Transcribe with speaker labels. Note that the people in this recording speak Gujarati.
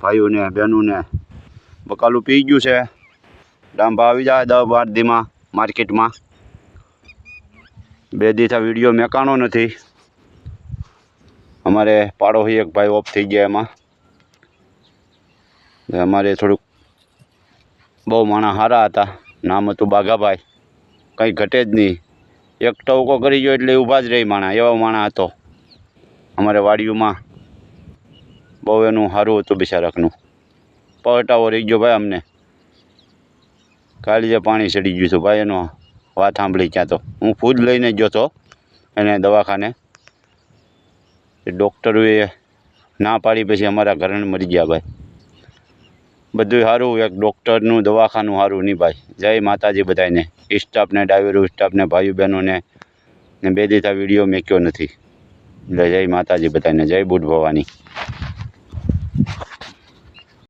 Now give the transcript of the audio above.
Speaker 1: ભાઈઓ ને બહેનો ને બકાલું પી ગયું છે. ડાંભા આવી જાય 10-12 દીમાં માર્કેટમાં. 2 દીથી વિડીયો મેકાણો નથી. અમારે પાડોશી એક ભાઈ ઓફ થઈ ગયા એમાં. અમારે થોડુંક બહુ માણસ સારા હતા. નામ હતું બાઘાભાઈ. કંઈ ઘટે જ નહીં. એક ટવકો કરી ગયો એટલે ઊભા જ રહી માણસ. એવો માણસ હતો અમારે વાડીઓમાં. બહુ એનું સારું હતું બિચારાકનું. પહટાવો રહી ગયો ભાઈ અમને. કાળીએ પાણી ચડી ગયું હતું ભાઈ. એનો વાત સાંભળી ક્યાં તો હું ખુદ લઈને ગયો હતો એને દવાખાને. ડૉક્ટરોએ ના પાડી પછી અમારા ઘરને મરી ગયા ભાઈ. બધું સારું. એક ડૉક્ટરનું દવાખાનું સારું નહીં ભાઈ. જય માતાજી બધાને, સ્ટાફને, ડ્રાઈવરો સ્ટાફને, ભાઈઓ બહેનોને. ને 2 દીથી વિડીયો મેક્યો નથી. એટલે જય માતાજી બધાને, જય બુટ ભવાની.